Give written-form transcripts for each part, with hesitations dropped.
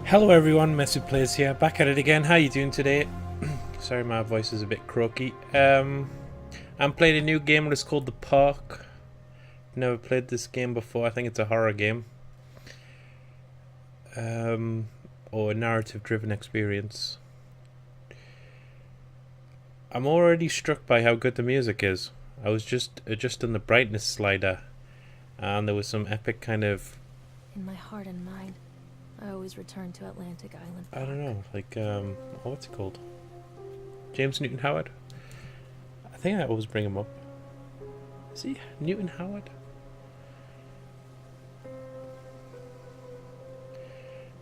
Hello everyone, MessyPlays here, back at it again. How you doing today? Sorry my voice is a bit croaky. I'm playing a new game, it's called The Park. Never played this game before. I think it's a horror game. Or a narrative driven experience. I'm already struck by how good the music is. I was just adjusting the brightness slider and there was some epic kind of... In my heart and mind, I always return to Atlantic Island Park. I don't know, like, what's it called? James Newton Howard? I think I always bring him up. Is he Newton Howard?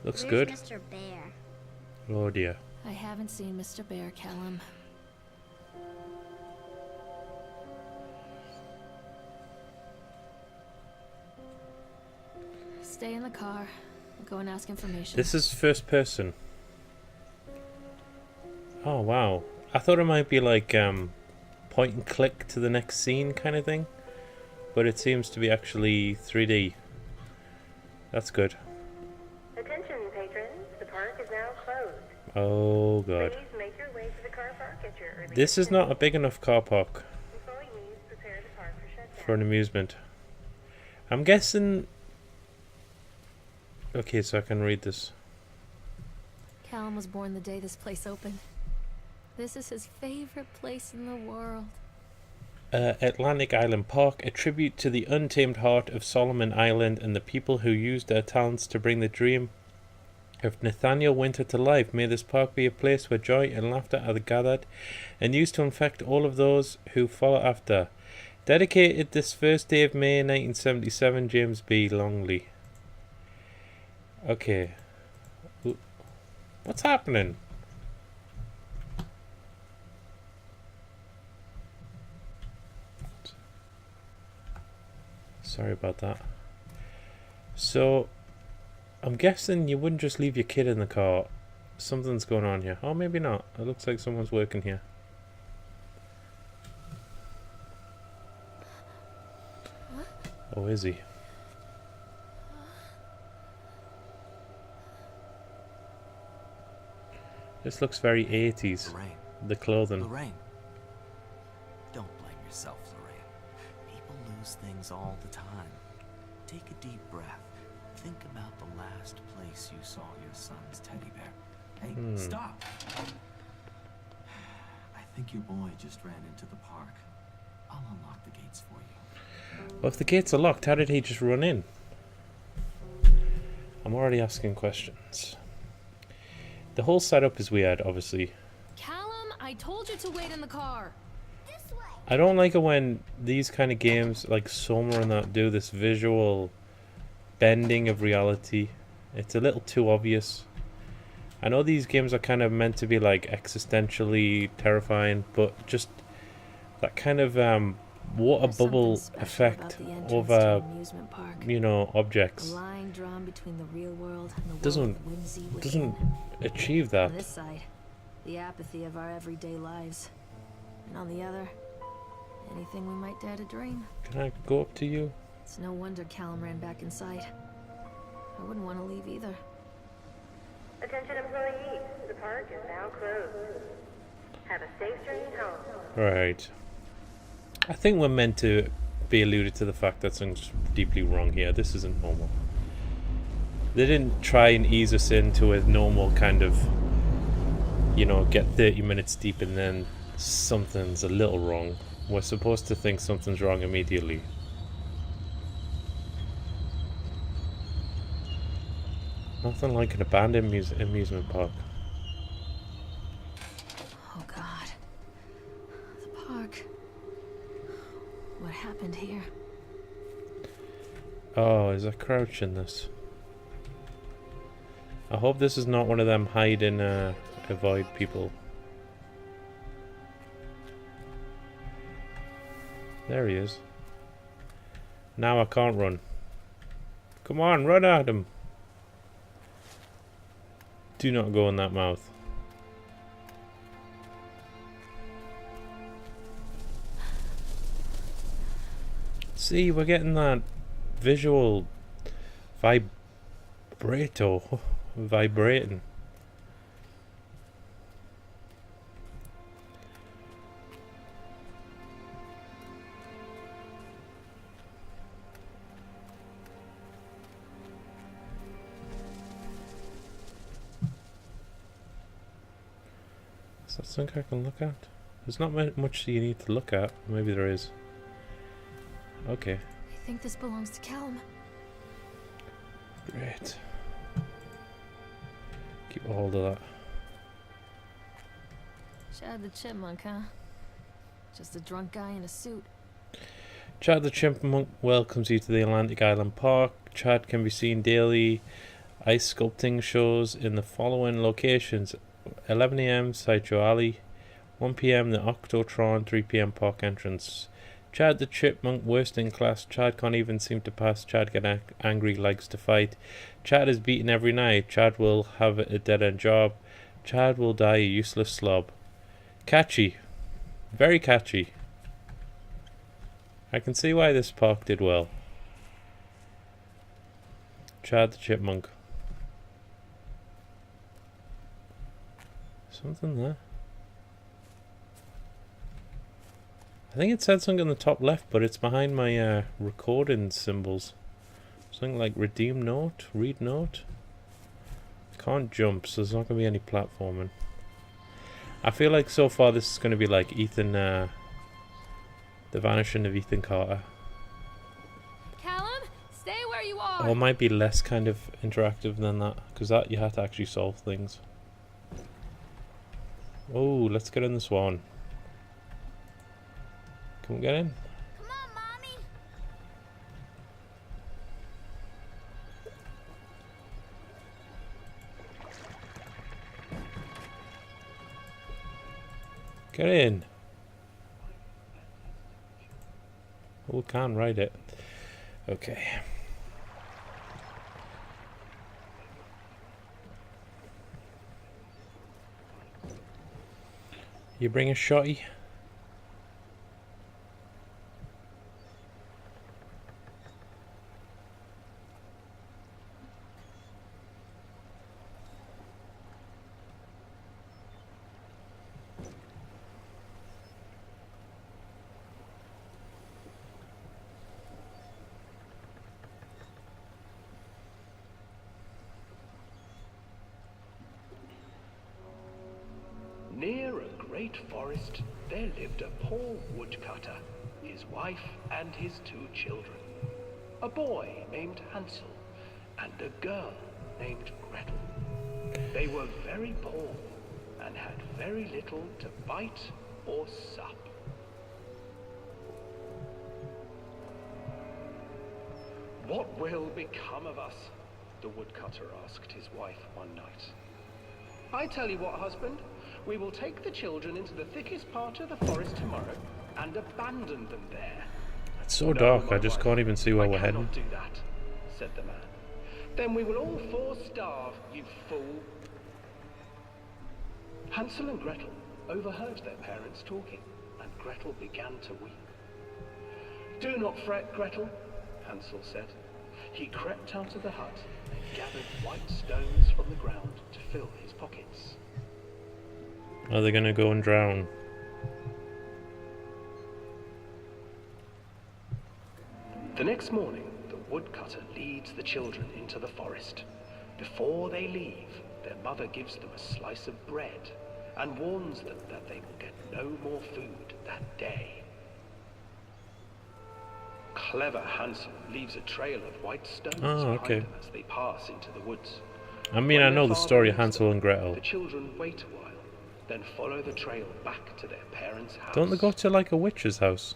Looks good. Mr. Bear? Oh dear. I haven't seen Mr. Bear, Callum. Stay in the car. Go and ask information. This is first person. Oh wow. I thought it might be like point and click to the next scene kind of thing. But it seems to be actually 3D. That's good. Attention patrons, the park is now closed. Oh god. Please make your way to the car park at your earliest This is not a big enough car park Employees prepare the park for shutdown. for an amusement. I'm guessing... Okay, so I can read this. Callum was born the day this place opened. This is his favorite place in the world. Atlantic Island Park, a tribute to the untamed heart of Solomon Island and the people who used their talents to bring the dream of Nathaniel Winter to life. May this park be a place where joy and laughter are gathered and used to infect all of those who follow after. Dedicated this first day of May 1977, James B. Longley. Okay. What's happening? Sorry about that. So, I'm guessing you wouldn't just leave your kid in the car. Something's going on here. Oh, maybe not. It looks like someone's working here. Oh, is he? This looks very 80s. Lorraine. The clothing. Lorraine. Don't blame yourself, Lorraine. People lose things all the time. Take a deep breath. Think about the last place you saw your son's teddy bear. Hey, stop! I think your boy just ran into the park. I'll unlock the gates for you. Well, if the gates are locked, how did he just run in? I'm already asking questions. The whole setup is weird, obviously. Callum, I told you to wait in the car. This way. I don't like it when these kind of games, like Soma and that, do this visual bending of reality. It's a little too obvious. I know these games are kind of meant to be like existentially terrifying, but just that kind of water There's bubble something special about effect the entrance to over, an amusement park. you know, A objects line drawn between the real world and the world Doesn't- of whimsy doesn't within. achieve that. On this side, the apathy of our everyday lives. And on the other, anything we might dare to dream. Can I go up to you? It's no wonder Callum ran back inside. I wouldn't want to leave either. Attention employees, the park is now closed. Have a safe journey home. Right. I think we're meant to be alluded to the fact that something's deeply wrong here. This isn't normal. They didn't try and ease us into a normal kind of, you know, get 30 minutes deep and then something's a little wrong. We're supposed to think something's wrong immediately. Nothing like an abandoned amusement park. Oh God. The park. What happened here? Oh, is a crouch in this? I hope this is not one of them hide and avoid people. There he is. Now I can't run. Come on, run at him. Do not go in that mouth. See, we're getting that visual vibrato. vibrating. Is that something I can look at? There's not much you need to look at. Maybe there is. Okay. I think this belongs to Callum. Great. Keep a hold of that. Chad the Chipmunk, huh? Just a drunk guy in a suit. Chad the Chipmunk welcomes you to the Atlantic Island Park. Chad can be seen daily ice sculpting shows in the following locations: 11 AM Sideshow Alley, 1 PM the Octotron, 3 PM park entrance. Chad the Chipmunk, worst in class. Chad can't even seem to pass. Chad get angry, likes to fight. Chad is beaten every night. Chad will have a dead-end job. Chad will die a useless slob. Catchy. Very catchy. I can see why this park did well. Chad the Chipmunk. Something there. I think it said something in the top left, but it's behind my recording symbols. Something like redeem note, read note. Can't jump, so there's not going to be any platforming. I feel like so far this is going to be like Ethan, the vanishing of Ethan Carter. Callum, stay where you are. Or it might be less kind of interactive than that, because that you have to actually solve things. Oh, let's get in the swan. Can we get in? Come on, Mommy. Get in. Oh, we can't ride it. Okay. You bring a shotty? Near a great forest, there lived a poor woodcutter, his wife and his 2 children. A boy named Hansel and a girl named Gretel. They were very poor and had very little to bite or sup. What will become of us? The woodcutter asked his wife one night. I tell you what, husband. We will take the children into the thickest part of the forest tomorrow and abandon them there. It's so dark, I just can't even see where we're heading. I cannot do that, said the man. Then we will all 4 starve, you fool. Hansel and Gretel overheard their parents talking, and Gretel began to weep. Do not fret, Gretel, Hansel said. He crept out of the hut and gathered white stones from the ground to fill his pockets. Are they gonna go and drown? The next morning, the woodcutter leads the children into the forest. Before they leave, their mother gives them a slice of bread and warns them that they will get no more food that day. Clever Hansel leaves a trail of white stones behind them as they pass into the woods. I mean, I know the story of Hansel and Gretel. The children wait a while, then follow the trail back to their parents' house. Don't they go to like a witch's house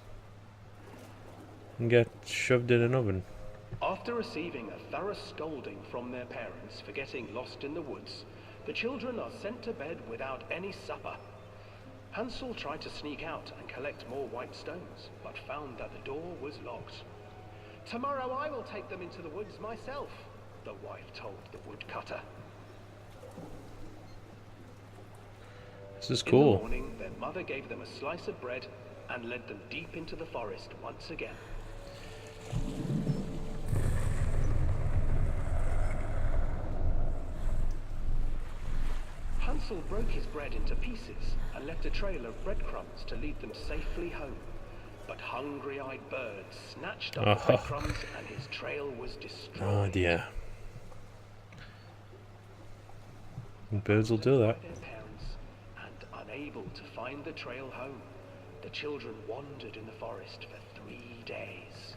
and get shoved in an oven? After receiving a thorough scolding from their parents for getting lost in the woods, the children are sent to bed without any supper. Hansel tried to sneak out and collect more white stones, but found that the door was locked. Tomorrow I will take them into the woods myself, the wife told the woodcutter. This is cool. In the morning, their mother gave them a slice of bread and led them deep into the forest once again. Hansel broke his bread into pieces and left a trail of breadcrumbs to lead them safely home. But hungry-eyed birds snatched up the breadcrumbs and his trail was destroyed. Oh dear. Birds will do that. By their parents, and unable to find the trail home, the children wandered in the forest for 3 days.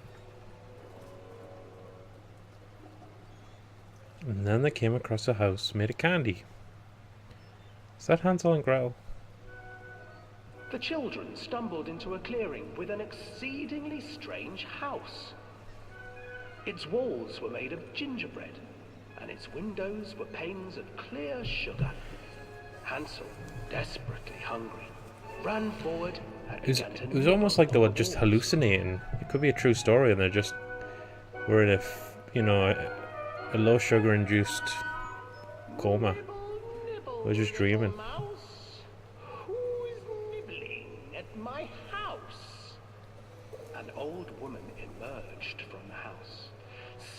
And then they came across a house made of candy. Is that Hansel and Gretel? The children stumbled into a clearing with an exceedingly strange house. Its walls were made of gingerbread, and its windows were panes of clear sugar. Hansel, desperately hungry, ran forward and began to It was almost like they were just hallucinating. It could be a true story, and they just were in a low sugar induced coma. Nibble, I was just dreaming. mouse. Who is nibbling at my house? An old woman emerged from the house,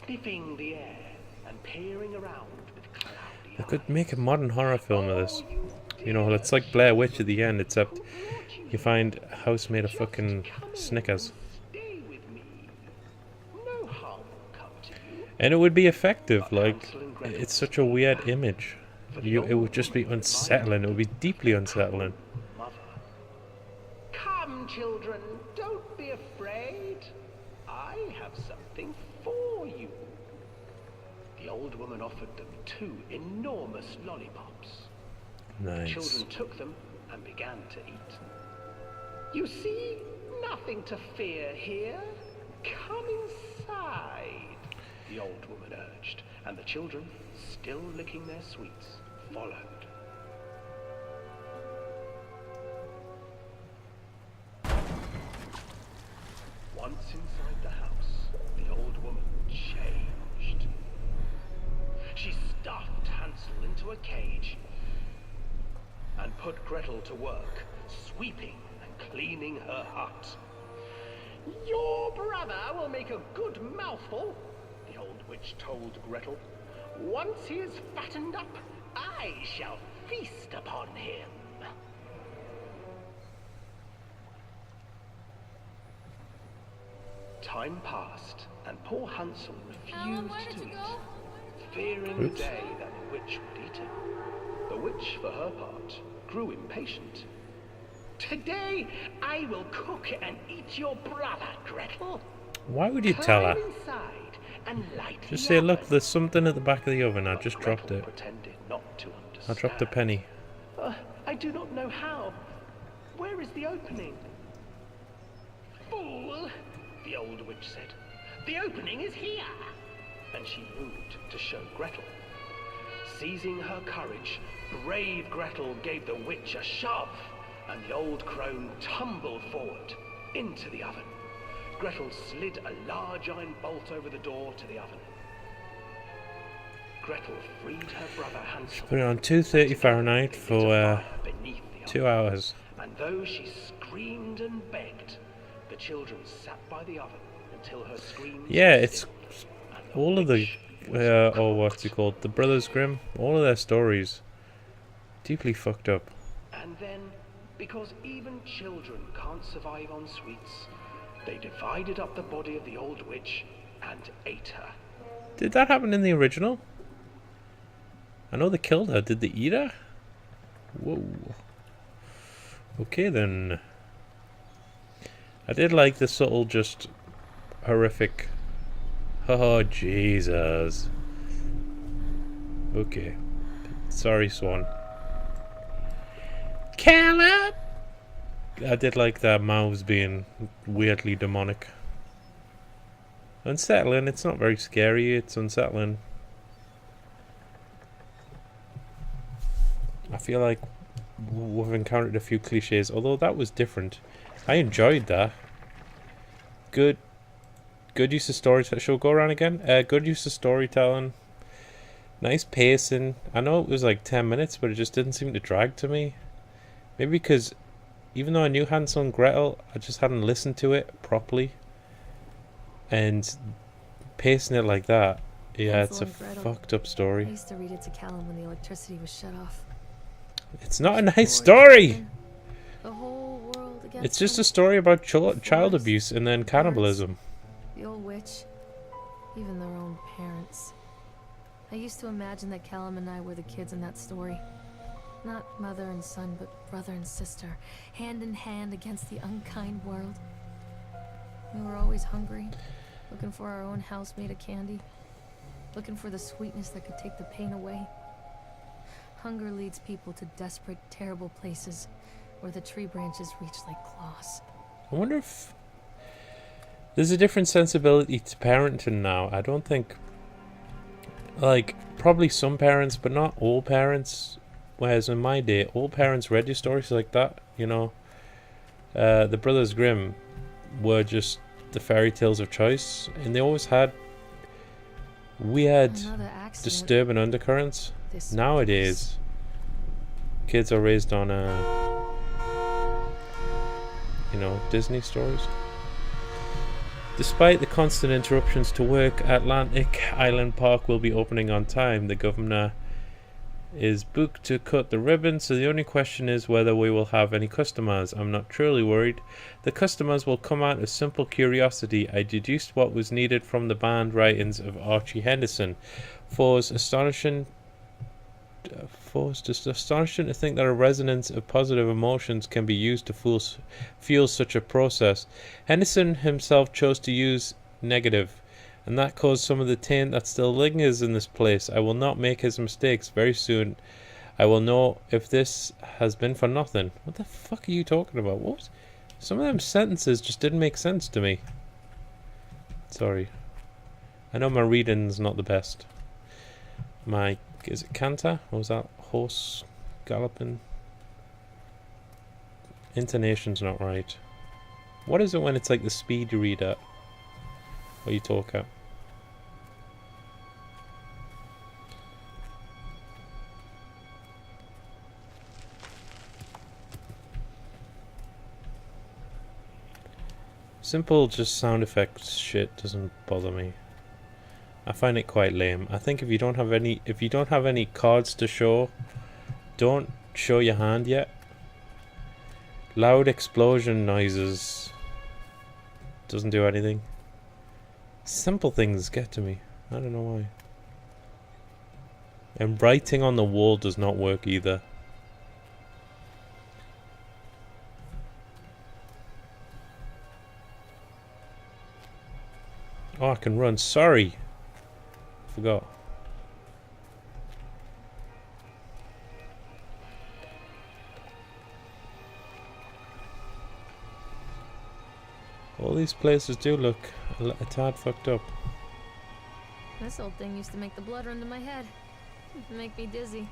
sniffing the air and peering around with cloudy They could eyes. make a modern horror film of this. You know, it's like Blair Witch at the end, except you find a house made of fucking Snickers. Stay with me. No harm will come to you. And it would be effective, like, it's such a weird image. It would just be unsettling, it would be deeply unsettling. Mother. Come, children, don't be afraid. I have something for you. The old woman offered them 2 enormous lollipops. The Nice. children took them and began to eat. You see, nothing to fear here. Come inside, the old woman urged, and the children, still licking their sweets, followed. Once inside the house, the old woman changed. She stuffed Hansel into a cage and put Gretel to work, sweeping and cleaning her hut. Your brother will make a good mouthful, the old witch told Gretel. Once he is fattened up, I shall feast upon him. Time passed, and poor Hansel refused to eat, fearing the day that the witch would eat him. The witch, for her part, grew impatient. Today I will cook and eat your brother, Gretel. Why would you tell her? Climb inside and light Just the say, look, oven. there's something at the back of the oven, I just dropped Gretel it. pretended not to understand. I dropped a penny. I do not know how. Where is the opening? Fool, the old witch said. The opening is here. And she moved to show Gretel. Seizing her courage, brave Gretel gave the witch a shove, and the old crone tumbled forward into the oven. Gretel slid a large iron bolt over the door to the oven. Gretel freed her brother Hansel. Put it on 230 Fahrenheit for beneath the 2 hours. And though she screamed and begged, the children sat by the oven until her screams. Yeah, it's stilled, and all of the, witch was or what's it called, the Brothers Grimm, all of their stories, deeply fucked up. And then, because even children can't survive on sweets, they divided up the body of the old witch and ate her. Did that happen in the original? I know they killed her. Did they eat her? Whoa. Okay then. I did like the subtle, just horrific. Oh Jesus. Okay. Sorry, Swan. Kill it! I did like their mouths being weirdly demonic. Unsettling. It's not very scary. It's unsettling. I feel like we've encountered a few cliches, although that was different. I enjoyed that. Good use of storytelling. Shall we go around again? Good use of storytelling. Nice pacing. I know it was like 10 minutes, but it just didn't seem to drag to me. Maybe because even though I knew Hansel and Gretel, I just hadn't listened to it properly. And pacing it like that, yeah, Hansel it's a and Gretel. fucked up I story. used to read it to Callum when the electricity was shut off. It's not a nice story. The whole world against It's just the a story about child forest, abuse and then cannibalism. the old witch, even their own parents. I used to imagine that Callum and I were the kids in that story. Not mother and son, but brother and sister, hand in hand against the unkind world. We were always hungry, looking for our own house made of candy, looking for the sweetness that could take the pain away. Hunger leads people to desperate, terrible places where the tree branches reach like claws. I wonder if there's a different sensibility to parenting now. I don't think, like, probably some parents, but not all parents. Whereas in my day, all parents read you stories like that, you know. The Brothers Grimm were just the fairy tales of choice, and they always had weird, disturbing undercurrents. Nowadays, kids are raised on, Disney stories. Despite the constant interruptions to work, Atlantic Island Park will be opening on time. The governor is booked to cut the ribbon, so the only question is whether we will have any customers. I'm not truly worried. The customers will come out of simple curiosity. I deduced what was needed from the banned writings of Archie Henderson. It's astonishing to think that a resonance of positive emotions can be used to fuel such a process. Henderson himself chose to use negative, and that caused some of the taint that still lingers in this place. I will not make his mistakes. Very soon I will know if this has been for nothing. What the fuck are you talking about? What? Some of them sentences just didn't make sense to me. Sorry. I know my reading's not the best. Is it canter? Or was that horse galloping? Intonation's not right. What is it when it's like the speed you read at? Or you talk at? Simple just sound effects shit doesn't bother me. I find it quite lame. I think if you don't have any cards to show, don't show your hand yet. Loud explosion noises doesn't do anything. Simple things get to me. I don't know why. And writing on the wall does not work either. Oh, I can run. Sorry. Forgot. All these places do look a tad fucked up. This old thing used to make the blood run to my head. Make me dizzy.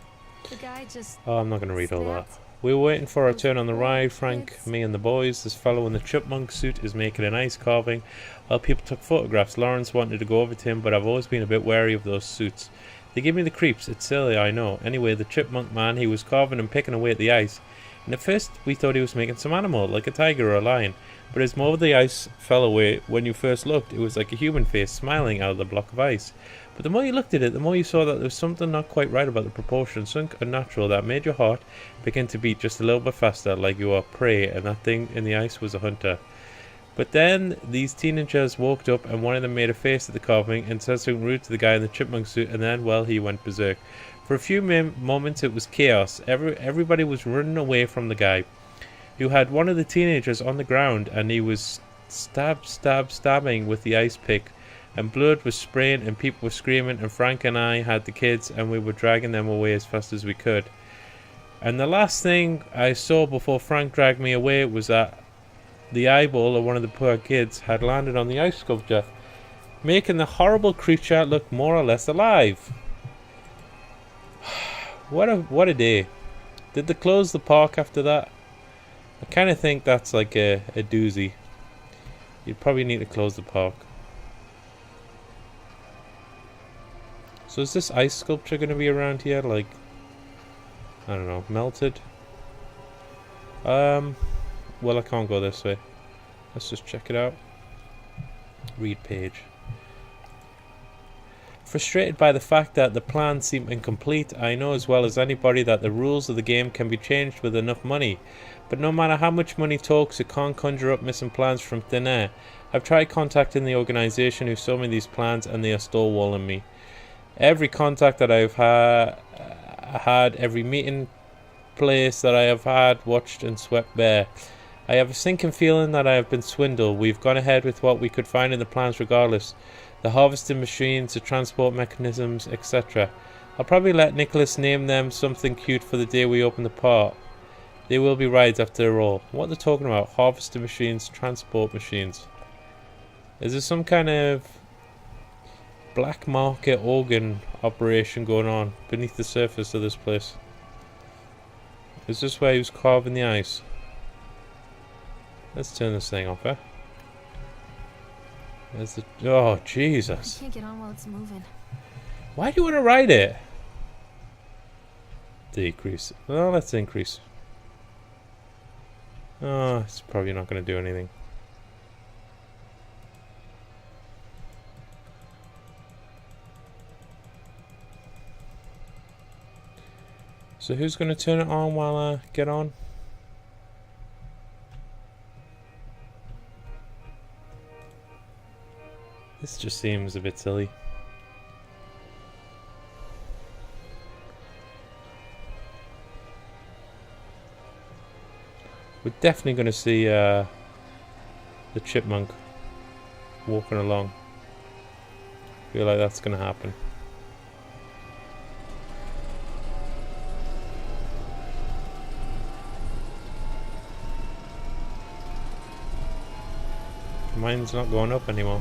The guy just... Oh, I'm not going to read all that. We were waiting for our turn on the ride, Frank, me and the boys. This fellow in the chipmunk suit is making an ice carving while people took photographs. Lawrence wanted to go over to him, but I've always been a bit wary of those suits. They give me the creeps. It's silly, I know. Anyway, the chipmunk man, he was carving and picking away at the ice. And at first we thought he was making some animal, like a tiger or a lion. But as more of the ice fell away, when you first looked, it was like a human face smiling out of the block of ice. But the more you looked at it, the more you saw that there was something not quite right about the proportions, something unnatural that made your heart begin to beat just a little bit faster, like you were prey, and that thing in the ice was a hunter. But then these teenagers walked up, and one of them made a face at the carving and said something rude to the guy in the chipmunk suit, and then, well, he went berserk. For a few moments it was chaos. Everybody was running away from the guy, who had one of the teenagers on the ground, and he was stabbing with the ice pick. And blood was spraying and people were screaming, and Frank and I had the kids and we were dragging them away as fast as we could. And the last thing I saw before Frank dragged me away was that the eyeball of one of the poor kids had landed on the ice sculpture, making the horrible creature look more or less alive. What a day. Did they close the park after that? I kind of think that's like a doozy. You'd probably need to close the park. So is this ice sculpture going to be around here, like, I don't know, melted? Well, I can't go this way. Let's just check it out. Read page. Frustrated by the fact that the plans seem incomplete, I know as well as anybody that the rules of the game can be changed with enough money. But no matter how much money talks, it can't conjure up missing plans from thin air. I've tried contacting the organisation who sold me these plans and they are stonewalling me. Every contact that I've had, every meeting place that I have had, watched and swept bare. I have a sinking feeling that I have been swindled. We've gone ahead with what we could find in the plans regardless. The harvesting machines, the transport mechanisms, etc. I'll probably let Nicholas name them something cute for the day we open the park. They will be rides after all. What they're talking about? Harvesting machines, transport machines. Is there some kind of black market organ operation going on beneath the surface of this place? Is this where he was carving the ice? Let's turn this thing off, eh? There's the... Oh, Jesus. I can't get on while it's moving. Why do you want to ride it? Decrease. Well, let's increase. Oh, it's probably not going to do anything. So who's going to turn it on while I get on? This just seems a bit silly. We're definitely going to see the chipmunk walking along. Feel like that's going to happen. Mine's not going up anymore.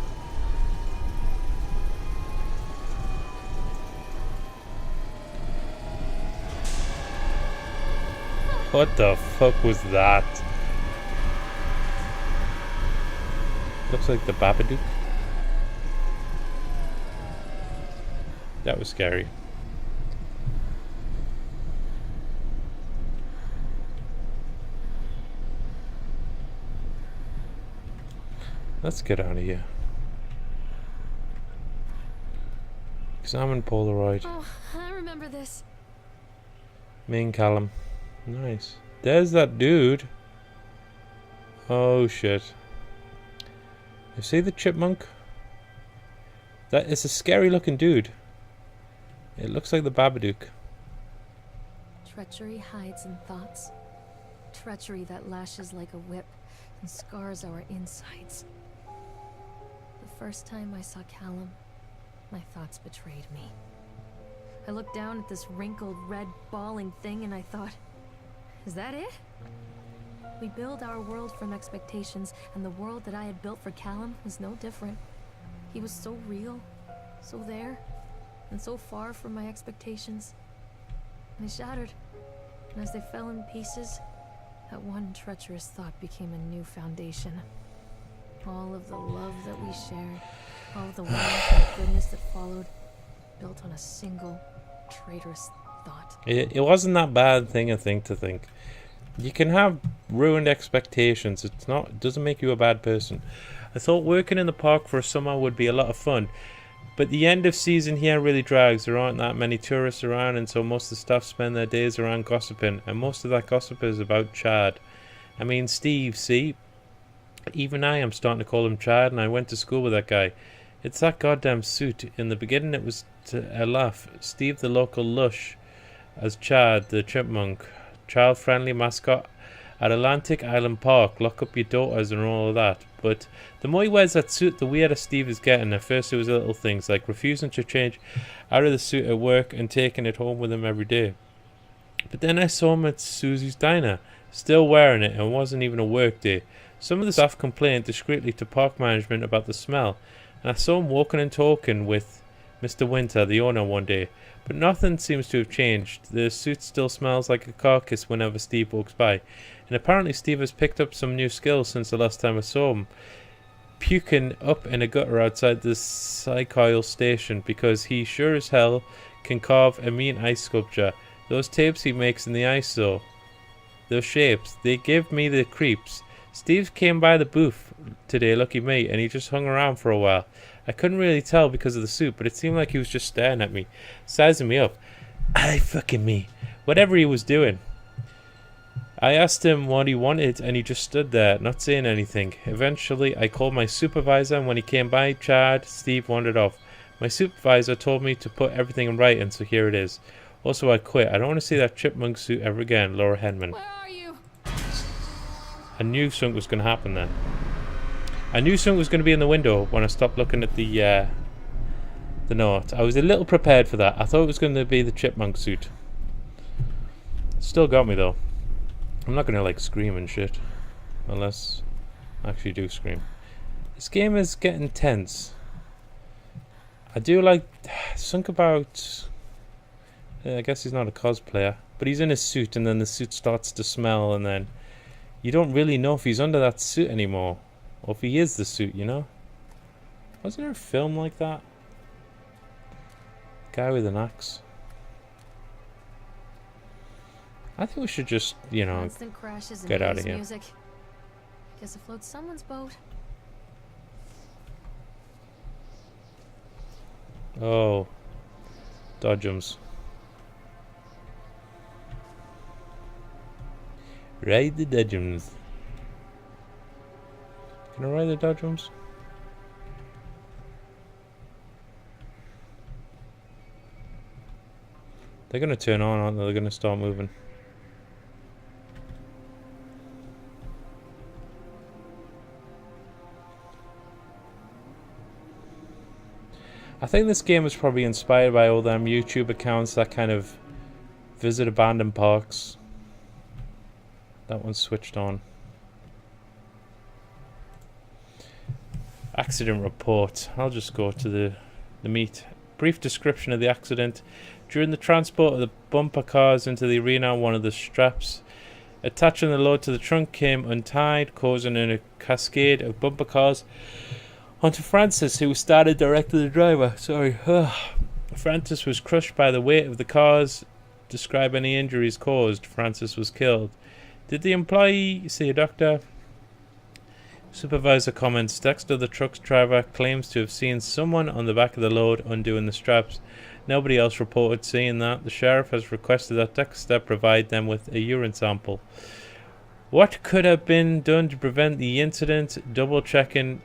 What the fuck was that? Looks like the Babadook. That was scary. Let's get out of here. Examine Polaroid. Oh, I remember this. Main column. Nice. There's that dude. Oh shit. You see the chipmunk? That is a scary looking dude. It looks like the Babadook. Treachery hides in thoughts. Treachery that lashes like a whip and scars our insides. The first time I saw Callum, my thoughts betrayed me. I looked down at this wrinkled, red, bawling thing and I thought, is that it? We build our world from expectations, and the world that I had built for Callum was no different. He was so real, so there, and so far from my expectations. And they shattered, and as they fell in pieces, that one treacherous thought became a new foundation. All of the love that we shared, all of the warmth and goodness that followed, built on a single traitorous thought. It wasn't that bad thing to think. You can have ruined expectations. It doesn't make you a bad person. I thought working in the park for a summer would be a lot of fun, but the end of season here really drags. There aren't that many tourists around, and so most of the staff spend their days around gossiping, and most of that gossip is about Chad. I mean, Steve, see? Even I am starting to call him Chad, and I went to school with that guy. It's that goddamn suit. In the beginning it was a laugh. Steve the local lush as Chad the chipmunk. Child-friendly mascot at Atlantic Island Park. Lock up your daughters and all of that. But the more he wears that suit, the weirder Steve is getting. At first it was little things like refusing to change out of the suit at work and taking it home with him every day. But then I saw him at Susie's Diner, still wearing it, and it wasn't even a work day. Some of the staff complained discreetly to park management about the smell, and I saw him walking and talking with Mr. Winter, the owner, one day. But nothing seems to have changed. The suit still smells like a carcass whenever Steve walks by. And apparently Steve has picked up some new skills since the last time I saw him. Puking up in a gutter outside the Psychoil station, because he sure as hell can carve a mean ice sculpture. Those tapes he makes in the ice though. Those shapes, they give me the creeps. Steve came by the booth today, lucky me, and he just hung around for a while. I couldn't really tell because of the suit, but it seemed like he was just staring at me, sizing me up. Aye, fucking me. Whatever he was doing. I asked him what he wanted, and he just stood there, not saying anything. Eventually, I called my supervisor, and when he came by, Steve wandered off. My supervisor told me to put everything in writing, so here it is. Also, I quit. I don't want to see that chipmunk suit ever again, Laura Henman. Where are you? I knew something was going to happen then. I knew something was going to be in the window when I stopped looking at the note. I was a little prepared for that. I thought it was going to be the chipmunk suit. Still got me though. I'm not going to like scream and shit. Unless I actually do scream. This game is getting tense. I do like something about... I guess he's not a cosplayer. But he's in a suit and then the suit starts to smell and then... You don't really know if he's under that suit anymore. Or if he is the suit, you know? Wasn't there a film like that? Guy with an axe. I think we should just, you know, Constant crashes and get out of haze here. Music. Guess it floats someone's boat. Oh. Dodgems. Ride the Dodgems. Can I ride the Dodgems? They're gonna turn on, aren't they? They're gonna start moving. I think this game was probably inspired by all them YouTube accounts that kind of visit abandoned parks. That one's switched on. Accident report. I'll just go to the meat. Brief description of the accident. During the transport of the bumper cars into the arena, one of the straps attaching the load to the trunk came untied, causing a cascade of bumper cars onto Francis, who started directing the driver. Francis was crushed by the weight of the cars. Describe any injuries caused. Francis was killed. Did the employee see a doctor? Supervisor comments. Dexter, the truck's driver, claims to have seen someone on the back of the load undoing the straps. Nobody else reported seeing that. The sheriff has requested that Dexter provide them with a urine sample. What could have been done to prevent the incident? Double checking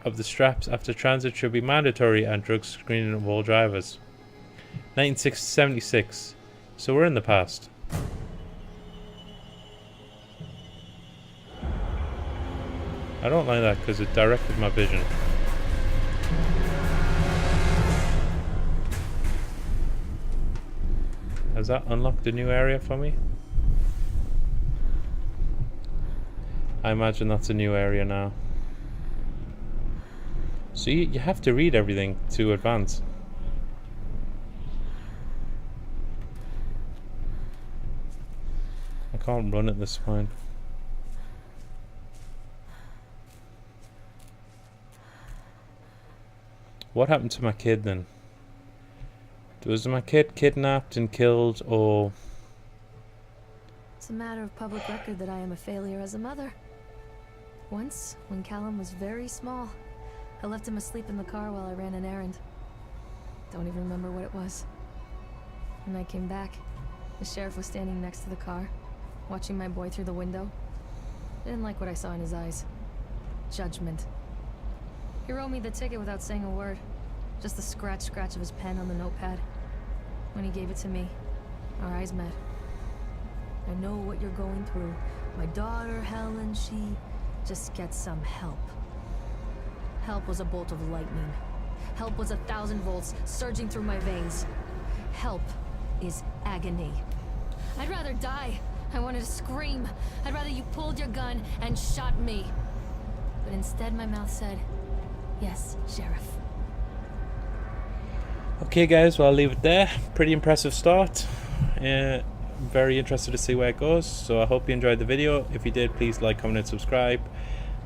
of the straps after transit should be mandatory, and drug screening of all drivers. 1976. So we're in the past. I don't like that because it directed my vision. Has that unlocked a new area for me? I imagine that's a new area now. So you have to read everything to advance. I can't run at this point. What happened to my kid then? Was my kid kidnapped and killed, or... It's a matter of public record that I am a failure as a mother. Once, when Callum was very small, I left him asleep in the car while I ran an errand. Don't even remember what it was. When I came back, the sheriff was standing next to the car, watching my boy through the window. I didn't like what I saw in his eyes. Judgment. He wrote me the ticket without saying a word. Just the scratch of his pen on the notepad. When he gave it to me, our eyes met. I know what you're going through. My daughter, Helen, she just gets some help. Help was a bolt of lightning. Help was 1,000 volts surging through my veins. Help is agony. I'd rather die. I wanted to scream. I'd rather you pulled your gun and shot me. But instead my mouth said, yes, Sheriff. Okay guys, well I'll leave it there. Pretty impressive start. Very interested to see where it goes. So I hope you enjoyed the video. If you did, please like, comment and subscribe.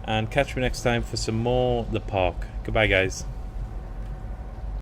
And catch me next time for some more The Park. Goodbye guys.